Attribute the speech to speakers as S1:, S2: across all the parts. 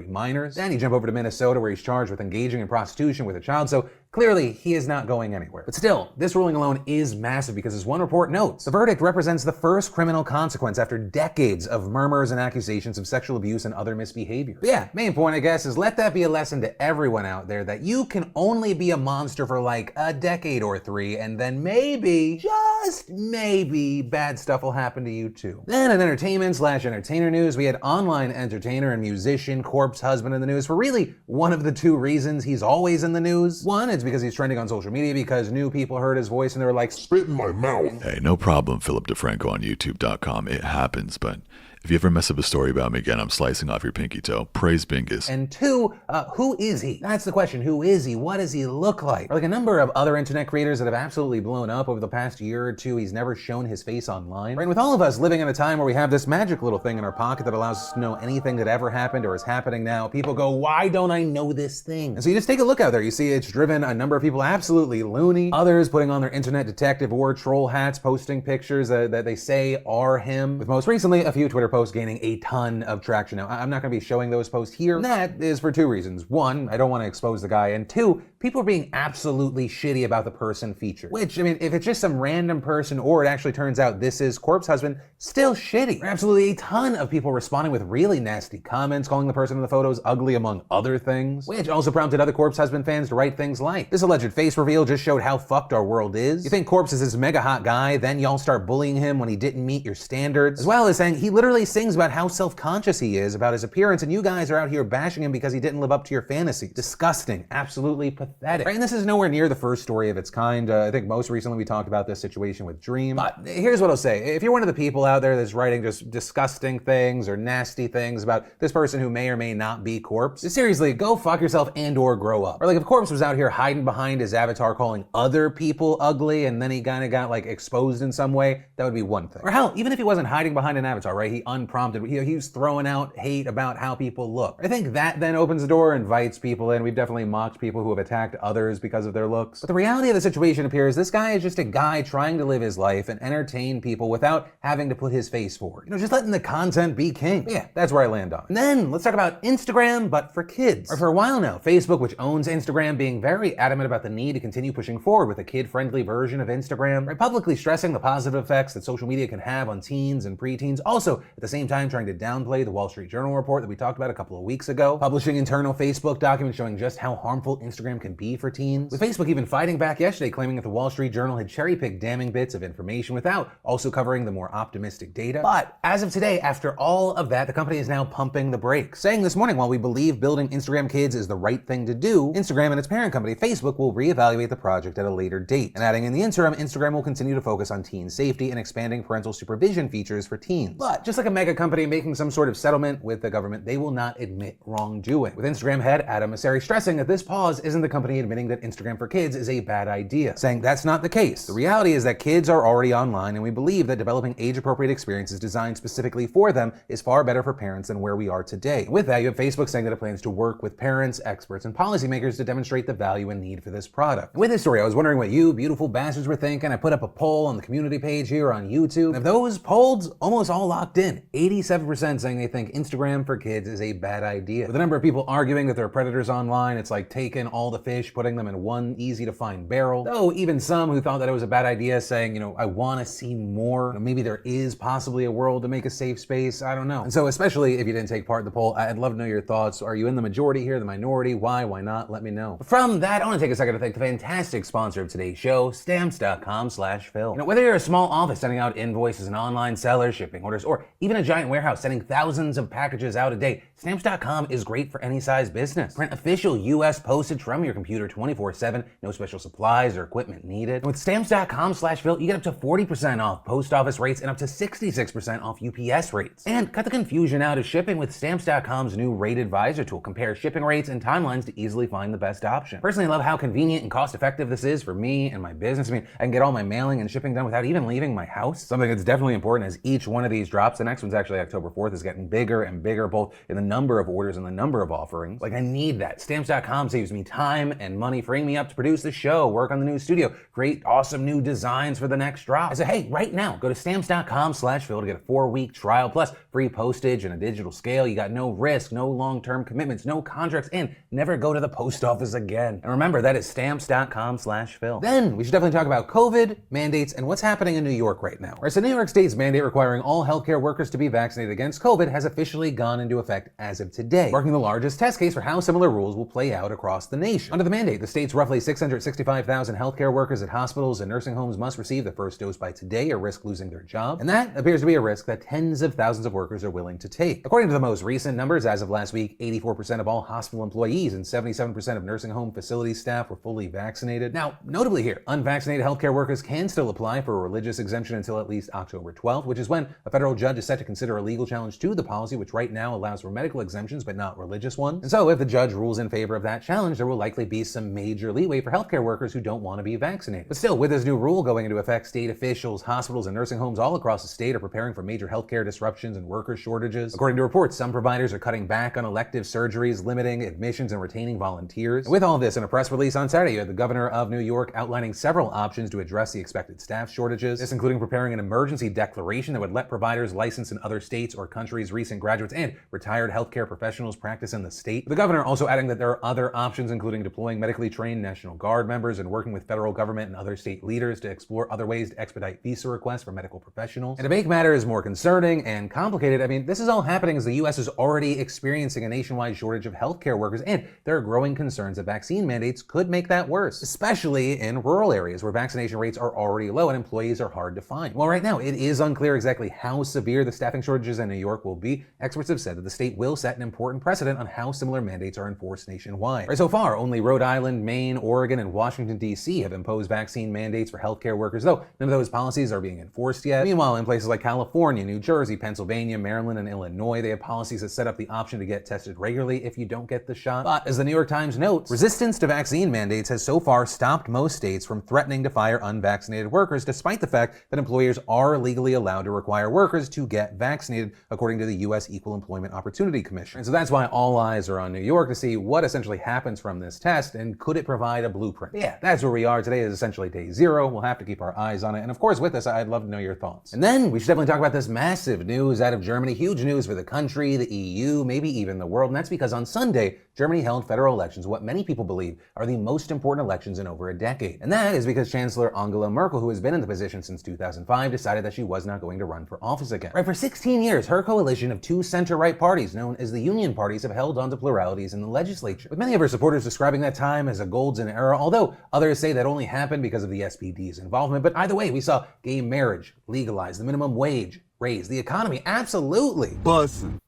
S1: 3 minors. Then you jump over to Minnesota, where he's charged with engaging in prostitution with a child, so clearly, he is not going anywhere. But still, this ruling alone is massive because, as one report notes, the verdict represents the first criminal consequence after decades of murmurs and accusations of sexual abuse and other misbehavior. But yeah, main point, I guess, is let that be a lesson to everyone out there that you can only be a monster for like a decade or 3, and then maybe, just maybe, bad stuff will happen to you too. Then in entertainment/entertainer news, we had online entertainer and musician Corpse Husband in the news for really one of the 2 reasons he's always in the news. One, it's because he's trending on social media because new people heard his voice and they were like, spit in my mouth.
S2: Hey, no problem, Philip DeFranco on YouTube.com. It happens, but if you ever mess up a story about me again, I'm slicing off your pinky toe. Praise Bingus.
S1: And 2, who is he? That's the question. Who is he? What does he look like? Or like a number of other internet creators that have absolutely blown up over the past year or 2, he's never shown his face online. Right? And with all of us living in a time where we have this magic little thing in our pocket that allows us to know anything that ever happened or is happening now, people go, why don't I know this thing? And so you just take a look out there. You see it's driven a number of people absolutely loony. Others putting on their internet detective or troll hats, posting pictures that they say are him. With most recently, a few Twitter posts gaining a ton of traction. Now, I'm not going to be showing those posts here. And that is for 2 reasons. 1, I don't want to expose the guy. And 2, people are being absolutely shitty about the person featured. Which, I mean, if it's just some random person or it actually turns out this is Corpse Husband, still shitty. There are absolutely a ton of people responding with really nasty comments, calling the person in the photos ugly among other things, which also prompted other Corpse Husband fans to write things like, this alleged face reveal just showed how fucked our world is. You think Corpse is this mega hot guy, then y'all start bullying him when he didn't meet your standards. As well as saying he literally sings about how self-conscious he is about his appearance, and you guys are out here bashing him because he didn't live up to your fantasies. Disgusting. Absolutely pathetic. Right? And this is nowhere near the first story of its kind. I think most recently we talked about this situation with Dream. But here's what I'll say. If you're one of the people out there that's writing just disgusting things or nasty things about this person who may or may not be Corpse, seriously, go fuck yourself and or grow up. Or like if Corpse was out here hiding behind his avatar calling other people ugly and then he kind of got like exposed in some way, that would be one thing. Or hell, even if he wasn't hiding behind an avatar, right? He unprompted, he was throwing out hate about how people look. I think that then opens the door, invites people in. We've definitely mocked people who have attacked others because of their looks. But the reality of the situation appears this guy is just a guy trying to live his life and entertain people without having to put his face forward. You know, just letting the content be king. But yeah, that's where I land on. And then let's talk about Instagram, but for kids. Or for a while now, Facebook, which owns Instagram, being very adamant about the need to continue pushing forward with a kid-friendly version of Instagram, right? Publicly stressing the positive effects that social media can have on teens and preteens. Also, at the same time, trying to downplay the Wall Street Journal report that we talked about a couple of weeks ago, publishing internal Facebook documents showing just how harmful Instagram can be for teens, with Facebook even fighting back yesterday, claiming that the Wall Street Journal had cherry-picked damning bits of information without also covering the more optimistic data. But as of today, after all of that, the company is now pumping the brakes, saying this morning, while we believe building Instagram Kids is the right thing to do, Instagram and its parent company, Facebook, will reevaluate the project at a later date. And adding, in the interim, Instagram will continue to focus on teen safety and expanding parental supervision features for teens. But just like a mega company making some sort of settlement with the government, they will not admit wrongdoing. With Instagram head Adam Mosseri stressing that this pause isn't the company admitting that Instagram for Kids is a bad idea, saying that's not the case. The reality is that kids are already online, and we believe that developing age-appropriate experiences designed specifically for them is far better for parents than where we are today. With that, you have Facebook saying that it plans to work with parents, experts, and policymakers to demonstrate the value and need for this product. With this story, I was wondering what you beautiful bastards were thinking. I put up a poll on the community page here on YouTube, and of those polls, almost all locked in. 87% saying they think Instagram for Kids is a bad idea. With a number of people arguing that they're predators online, it's like taking all the fish, putting them in one easy-to-find barrel. Though even some who thought that it was a bad idea saying, I want to see more. Maybe there is possibly a world to make a safe space. I don't know. And so especially if you didn't take part in the poll, I'd love to know your thoughts. Are you in the majority here, the minority? Why not? Let me know. But from that, I want to take a second to thank the fantastic sponsor of today's show, Stamps.com/Phil. Whether you're a small office sending out invoices, an online seller, shipping orders, or even a giant warehouse sending thousands of packages out a day, Stamps.com is great for any size business. Print official U.S. postage from your computer 24/7, no special supplies or equipment needed. And with Stamps.com/Phil, you get up to 40% off post office rates and up to 66% off UPS rates. And cut the confusion out of shipping with Stamps.com's new Rate Advisor tool. Compare shipping rates and timelines to easily find the best option. Personally, I love how convenient and cost-effective this is for me and my business. I can get all my mailing and shipping done without even leaving my house. Something that's definitely important as each one of these drops, the next one's actually October 4th, is getting bigger and bigger, both in the number of orders and the number of offerings. I need that. Stamps.com saves me time time and money, freeing me up to produce the show, work on the new studio, create awesome new designs for the next drop. I said, hey, right now, go to stamps.com/Phil to get a 4-week trial plus free postage and a digital scale. You got no risk, no long-term commitments, no contracts, and never go to the post office again. And remember, that is stamps.com/Phil. Then we should definitely talk about COVID, mandates, and what's happening in New York right now. Right, so New York State's mandate requiring all healthcare workers to be vaccinated against COVID has officially gone into effect as of today, marking the largest test case for how similar rules will play out across the nation. Under the mandate, the state's roughly 665,000 healthcare workers at hospitals and nursing homes must receive the first dose by today or risk losing their job, and that appears to be a risk that tens of thousands of workers are willing to take. According to the most recent numbers, as of last week, 84% of all hospital employees and 77% of nursing home facility staff were fully vaccinated. Now, notably here, unvaccinated healthcare workers can still apply for a religious exemption until at least October 12th, which is when a federal judge is set to consider a legal challenge to the policy, which right now allows for medical exemptions but not religious ones. And so if the judge rules in favor of that challenge, there will likely be some major leeway for healthcare workers who don't want to be vaccinated. But still, with this new rule going into effect, state officials, hospitals, and nursing homes all across the state are preparing for major healthcare disruptions and worker shortages. According to reports, some providers are cutting back on elective surgeries, limiting admissions, and retaining volunteers. And with all this, in a press release on Saturday, you had the governor of New York outlining several options to address the expected staff shortages. This including preparing an emergency declaration that would let providers licensed in other states or countries, recent graduates, and retired healthcare professionals practice in the state. The governor also adding that there are other options, including deploying medically trained National Guard members and working with federal government and other state leaders to explore other ways to expedite visa requests for medical professionals. And to make matters more concerning and complicated, I mean, this is all happening as the U.S. is already experiencing a nationwide shortage of healthcare workers, and there are growing concerns that vaccine mandates could make that worse, especially in rural areas where vaccination rates are already low and employees are hard to find. Well, right now, it is unclear exactly how severe the staffing shortages in New York will be. Experts have said that the state will set an important precedent on how similar mandates are enforced nationwide. Right, so far, only Rhode Island, Maine, Oregon, and Washington, D.C. have imposed vaccine mandates for healthcare workers, though none of those policies are being enforced yet. Meanwhile, in places like California, New Jersey, Pennsylvania, Maryland, and Illinois, they have policies that set up the option to get tested regularly if you don't get the shot. But as the New York Times notes, resistance to vaccine mandates has so far stopped most states from threatening to fire unvaccinated workers, despite the fact that employers are legally allowed to require workers to get vaccinated, according to the U.S. Equal Employment Opportunity Commission. And so that's why all eyes are on New York to see what essentially happens from this test, and could it provide a blueprint? Yeah, that's where we are. Today is essentially day zero. We'll have to keep our eyes on it. And of course, with this, I'd love to know your thoughts. And then we should definitely talk about this massive news out of Germany, huge news for the country, the EU, maybe even the world. And that's because on Sunday, Germany held federal elections, what many people believe are the most important elections in over a decade. And that is because Chancellor Angela Merkel, who has been in the position since 2005, decided that she was not going to run for office again. Right, for 16 years, her coalition of two center-right parties, known as the Union parties, have held on to pluralities in the legislature, with many of her supporters describing that time as a golden era, although others say that only happened because of the SPD's involvement. But either way, we saw gay marriage legalized, the minimum wage raised, the economy absolutely
S3: bussin'.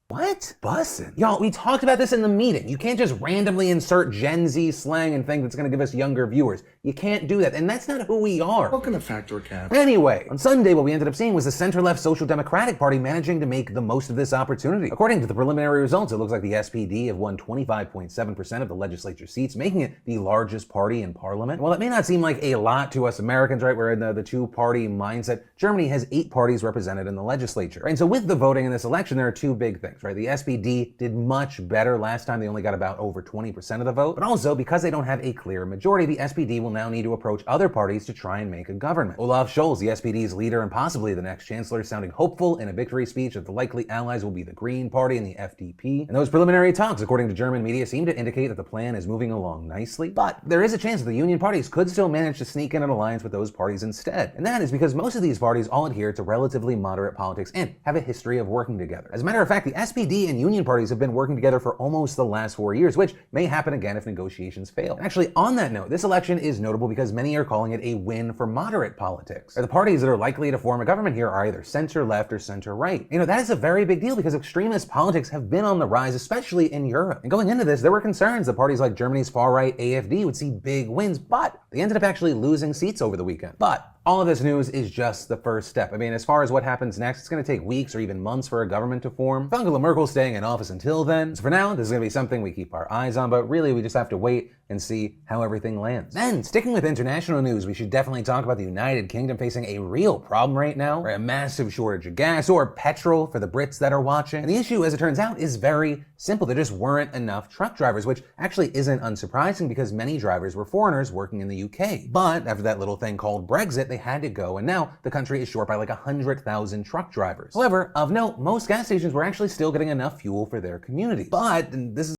S1: What? Bussin'? Y'all, we talked about this in the meeting. You can't just randomly insert Gen Z slang and think that's gonna give us younger viewers. You can't do that, and that's not who we are.
S3: Welcome to Factor Cap.
S1: Anyway, on Sunday, what we ended up seeing was the center-left Social Democratic Party managing to make the most of this opportunity. According to the preliminary results, it looks like the SPD have won 25.7% of the legislature seats, making it the largest party in parliament. While it may not seem like a lot to us Americans, right, we're in the two-party mindset, Germany has 8 parties represented in the legislature. Right? And so with the voting in this election, there are two big things. Right? The SPD did much better last time. They only got about over 20% of the vote. But also, because they don't have a clear majority, the SPD will now need to approach other parties to try and make a government. Olaf Scholz, the SPD's leader and possibly the next chancellor, sounding hopeful in a victory speech that the likely allies will be the Green Party and the FDP. And those preliminary talks, according to German media, seem to indicate that the plan is moving along nicely. But there is a chance that the Union parties could still manage to sneak in an alliance with those parties instead. And that is because most of these parties all adhere to relatively moderate politics and have a history of working together. As a matter of fact, the SPD and Union parties have been working together for almost the last 4 years, which may happen again if negotiations fail. And actually, on that note, this election is notable because many are calling it a win for moderate politics. The parties that are likely to form a government here are either center-left or center-right. You know, that is a very big deal because extremist politics have been on the rise, especially in Europe. And going into this, there were concerns that parties like Germany's far-right AfD would see big wins, but they ended up actually losing seats over the weekend. But all of this news is just the first step. I mean, as far as what happens next, it's going to take weeks or even months for a government to form. Angela Merkel staying in office until then. So for now, this is going to be something we keep our eyes on, but really we just have to wait and see how everything lands. Then, sticking with international news, we should definitely talk about the United Kingdom facing a real problem right now, right? A massive shortage of gas or petrol for the Brits that are watching. And the issue, as it turns out, is very simple. There just weren't enough truck drivers, which actually isn't unsurprising because many drivers were foreigners working in the UK. But after that little thing called Brexit, they had to go, and now the country is short by like 100,000 truck drivers. However, of note, most gas stations were actually still getting enough fuel for their communities. But, and this is